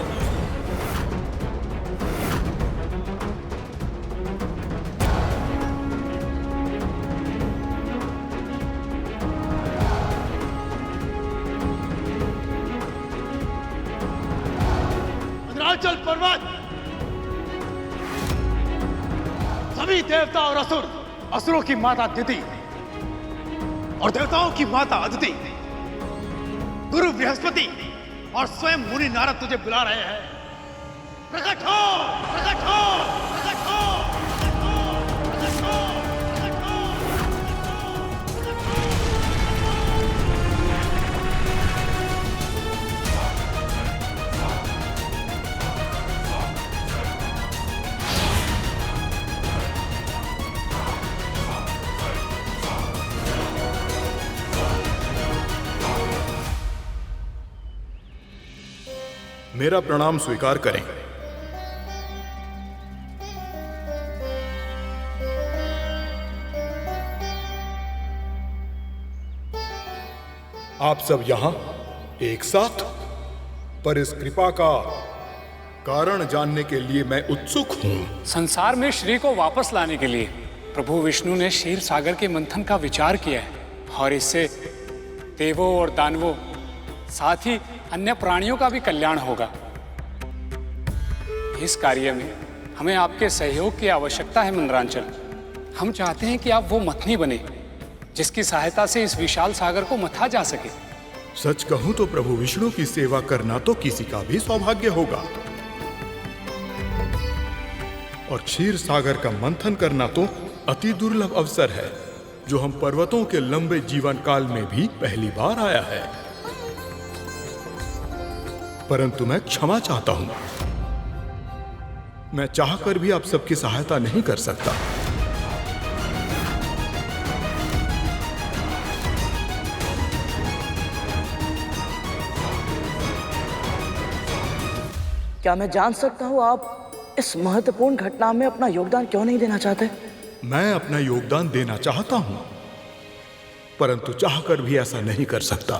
मंदराचल पर्वत, सभी देवता और असुर, असुरों की माता दिति और देवताओं की माता अदिति, गुरु बृहस्पति और स्वयं मुनि नारद तुझे बुला रहे हैं। प्रकट हो, प्रकट हो, प्रकट हो, प्रकट हो, प्रकट हो, प्रकट हो। मेरा प्रणाम स्वीकार करें। आप सब यहां एक साथ, पर इस कृपा का कारण जानने के लिए मैं उत्सुक हूं। संसार में श्री को वापस लाने के लिए प्रभु विष्णु ने क्षीर सागर के मंथन का विचार किया है और इससे देवों और दानवों साथ ही अन्य प्राणियों का भी कल्याण होगा। इस कार्य में हमें आपके सहयोग की आवश्यकता है मंदराचल। हम चाहते हैं कि आप वो मथनी बने जिसकी सहायता से इस विशाल सागर को मथा जा सके। सच कहूं तो प्रभु विष्णु की सेवा करना तो किसी का भी सौभाग्य होगा, और क्षीर सागर का मंथन करना तो अति दुर्लभ अवसर है जो हम पर्वतों के लंबे जीवन काल में भी पहली बार आया है। परंतु मैं क्षमा चाहता हूं। मैं चाहकर भी आप सबकी सहायता नहीं कर सकता। क्या मैं जान सकता हूँ आप इस महत्वपूर्ण घटना में अपना योगदान क्यों नहीं देना चाहते? मैं अपना योगदान देना चाहता हूं, परंतु चाहकर भी ऐसा नहीं कर सकता,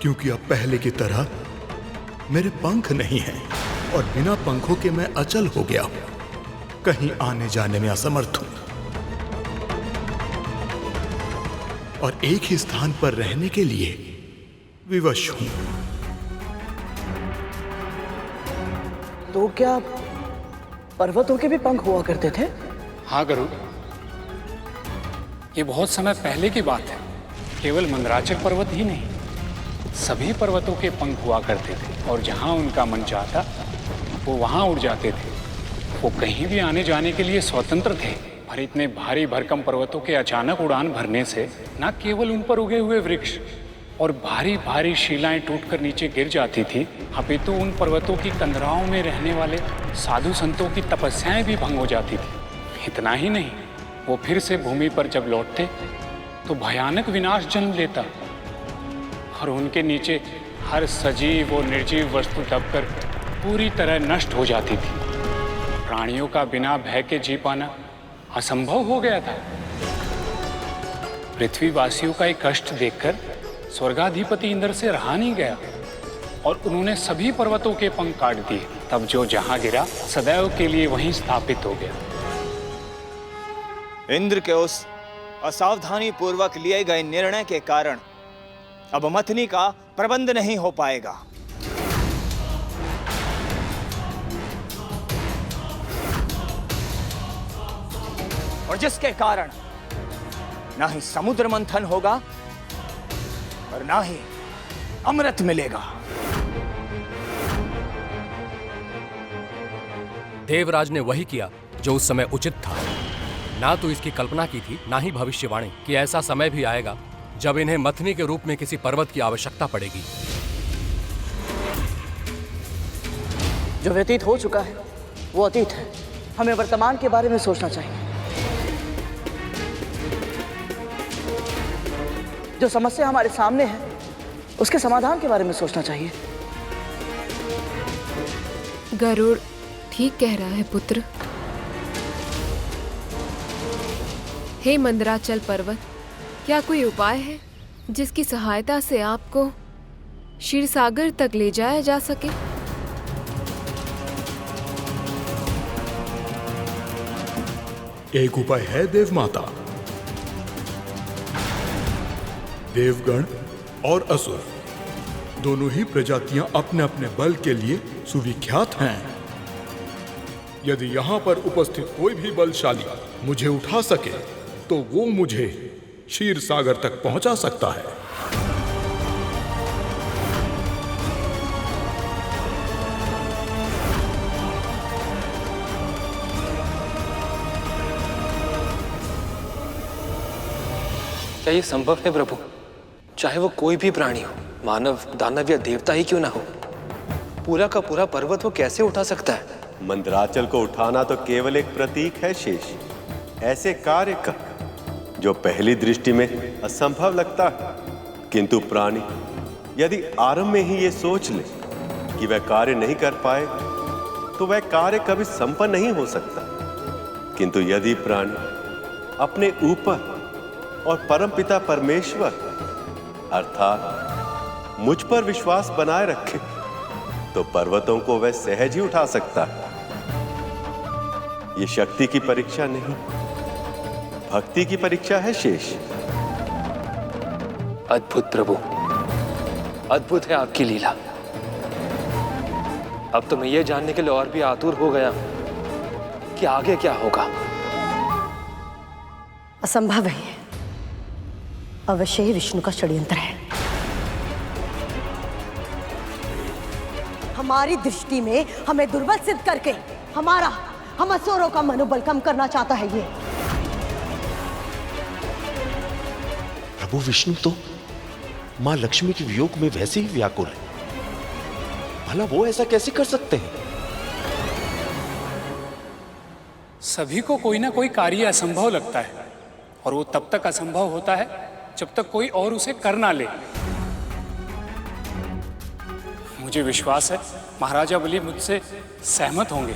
क्योंकि अब पहले की तरह मेरे पंख नहीं हैं और बिना पंखों के मैं अचल हो गया हूं, कहीं आने जाने में असमर्थ हूं और एक ही स्थान पर रहने के लिए विवश हूं। तो क्या पर्वतों के भी पंख हुआ करते थे? हाँ गरुड़, ये बहुत समय पहले की बात है। केवल मंदराचल पर्वत ही नहीं, सभी पर्वतों के पंख हुआ करते थे और जहाँ उनका मन चाहता वो वहाँ उड़ जाते थे। वो कहीं भी आने जाने के लिए स्वतंत्र थे। पर इतने भारी भरकम पर्वतों के अचानक उड़ान भरने से न केवल उन पर उगे हुए वृक्ष और भारी भारी शिलाएं टूटकर नीचे गिर जाती थी, अपितु उन पर्वतों की कंदराओं में रहने वाले साधु संतों की तपस्याएं भी भंग हो जाती थी। इतना ही नहीं, वो फिर से भूमि पर जब लौटते तो भयानक विनाश जन्म लेता और उनके नीचे हर सजीव और निर्जीव वस्तु दबकर पूरी तरह नष्ट हो जाती थी। प्राणियों का बिना भय के जी पाना असंभव हो गया था। पृथ्वीवासियों का एक कष्ट देखकर स्वर्गाधिपति इंद्र से रहा नहीं गया और उन्होंने सभी पर्वतों के पंख काट दिए। तब जो जहां गिरा सदैव के लिए वहीं स्थापित हो गया। इंद्र के उस असावधानी पूर्वक लिए गए निर्णय के कारण अब मथनी का प्रबंध नहीं हो पाएगा। और जिसके कारण ना ही समुद्र मंथन होगा और ना ही अमृत मिलेगा। देवराज ने वही किया जो उस समय उचित था। ना तो इसकी कल्पना की थी, ना ही भविष्यवाणी कि ऐसा समय भी आएगा जब इन्हें मथनी के रूप में किसी पर्वत की आवश्यकता पड़ेगी। जो व्यतीत हो चुका है वो अतीत है। हमें वर्तमान के बारे में सोचना चाहिए। जो समस्या हमारे सामने है उसके समाधान के बारे में सोचना चाहिए। गरुड़ ठीक कह रहा है पुत्र। हे मंदराचल पर्वत, क्या कोई उपाय है जिसकी सहायता से आपको क्षीरसागर तक ले जाया जा सके? एक उपाय है देव माता। देवगण और असुर दोनों ही प्रजातियां अपने अपने बल के लिए सुविख्यात हैं। यदि यहां पर उपस्थित कोई भी बलशाली मुझे उठा सके तो वो मुझे क्षीर सागर तक पहुंचा सकता है। क्या ये संभव है प्रभु? चाहे वो कोई भी प्राणी हो, मानव, दानव या देवता ही क्यों ना हो, पूरा का पूरा पर्वत वो कैसे उठा सकता है? मंदराचल को उठाना तो केवल एक प्रतीक है शेष। ऐसे कार्य का जो पहली दृष्टि में असंभव लगता है, किंतु प्राणी यदि आरंभ में ही ये सोच ले कि वह कार्य नहीं कर पाए तो वह कार्य कभी संपन्न नहीं हो सकता। किंतु यदि प्राणी अपने ऊपर और परमपिता परमेश्वर अर्थात मुझ पर विश्वास बनाए रखे तो पर्वतों को वह सहज ही उठा सकता है। ये शक्ति की परीक्षा नहीं, भक्ति की परीक्षा है शेष। अद्भुत प्रभु, अद्भुत है आपकी लीला। अब तो मैं ये जानने के लिए और भी आतुर हो गया कि आगे क्या होगा। असंभव है, अवश्य ही विष्णु का षड्यंत्र है। हमारी दृष्टि में हमें दुर्बल सिद्ध करके हम असुरों का मनोबल कम करना चाहता है ये। प्रभु विष्णु तो मां लक्ष्मी के वियोग में वैसे ही व्याकुल है। भला वो ऐसा कैसे कर सकते हैं? सभी को कोई ना कोई कार्य असंभव लगता है, और वो तब तक असंभव होता है जब तक कोई और उसे कर ना ले। मुझे विश्वास है महाराजा बलि मुझसे सहमत होंगे,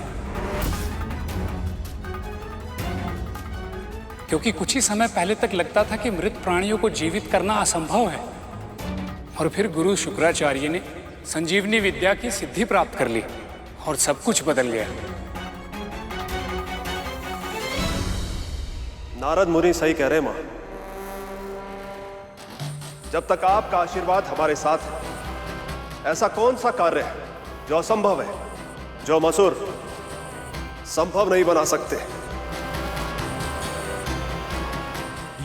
क्योंकि कुछ ही समय पहले तक लगता था कि मृत प्राणियों को जीवित करना असंभव है, और फिर गुरु शुक्राचार्य ने संजीवनी विद्या की सिद्धि प्राप्त कर ली और सब कुछ बदल गया। नारद मुनि सही कह रहे हैं मां। जब तक आपका आशीर्वाद हमारे साथ है, ऐसा कौन सा कार्य है जो असंभव है, जो हम असुर संभव नहीं बना सकते।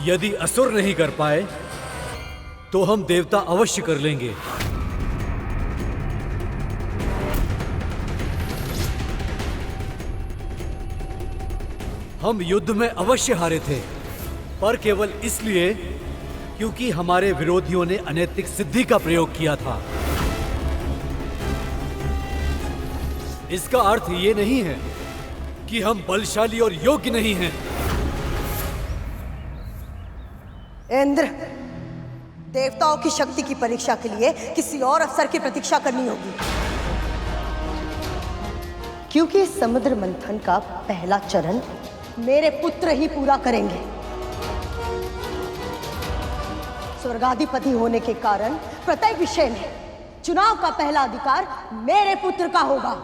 यदि असुर नहीं कर पाए तो हम देवता अवश्य कर लेंगे। हम युद्ध में अवश्य हारे थे, पर केवल इसलिए क्योंकि हमारे विरोधियों ने अनैतिक सिद्धि का प्रयोग किया था। इसका अर्थ ये नहीं है कि हम बलशाली और योग्य नहीं हैं। इंद्र, देवताओं की शक्ति की परीक्षा के लिए किसी और अवसर की प्रतीक्षा करनी होगी, क्योंकि समुद्र मंथन का पहला चरण मेरे पुत्र ही पूरा करेंगे। स्वर्गाधिपति होने के कारण प्रत्येक विषय में चुनाव का पहला अधिकार मेरे पुत्र का होगा।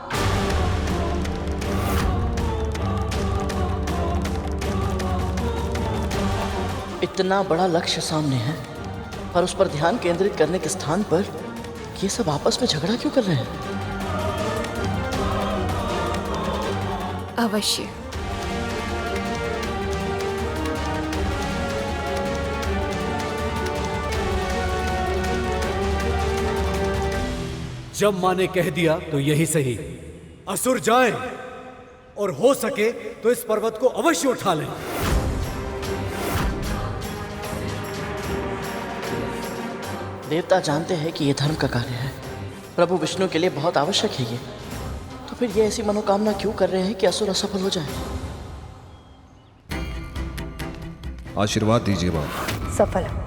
इतना बड़ा लक्ष्य सामने है, पर उस पर ध्यान केंद्रित करने के स्थान पर ये सब आपस में झगड़ा क्यों कर रहे हैं? अवश्य। जब मां ने कह दिया तो यही सही। असुर जाएं और हो सके तो इस पर्वत को अवश्य उठा लें। देवता जानते हैं कि यह धर्म का कार्य है, प्रभु विष्णु के लिए बहुत आवश्यक है ये, तो फिर ये ऐसी मनोकामना क्यों कर रहे हैं कि असुर असफल हो जाए? आशीर्वाद दीजिए बाबा। सफल।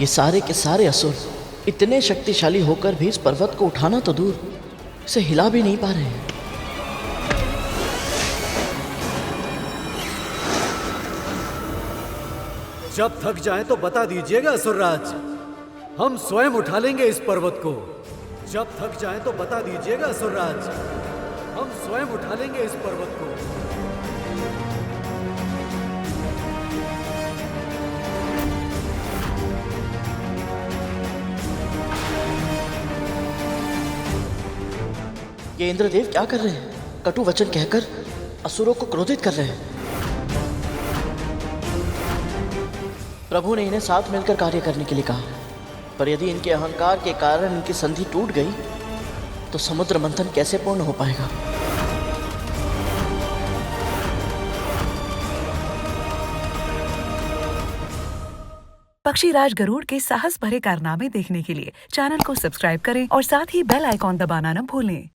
ये सारे के सारे असुर इतने शक्तिशाली होकर भी इस पर्वत को उठाना तो दूर, इसे हिला भी नहीं पा रहे हैं। जब थक जाए तो बता दीजिएगा असुरराज, हम स्वयं उठा लेंगे इस पर्वत को। जब थक जाए तो बता दीजिएगा असुरराज, हम स्वयं उठा लेंगे इस पर्वत को। ये इंद्रदेव क्या कर रहे हैं? कटु वचन कहकर असुरों को क्रोधित कर रहे हैं। प्रभु ने इन्हें साथ मिलकर कार्य करने के लिए कहा, पर यदि इनके अहंकार के कारण इनकी संधि टूट गई तो समुद्र मंथन कैसे पूर्ण हो पाएगा? पक्षीराज गरुड़ के साहस भरे कारनामे देखने के लिए चैनल को सब्सक्राइब करें और साथ ही बेल आइकॉन दबाना न भूलें।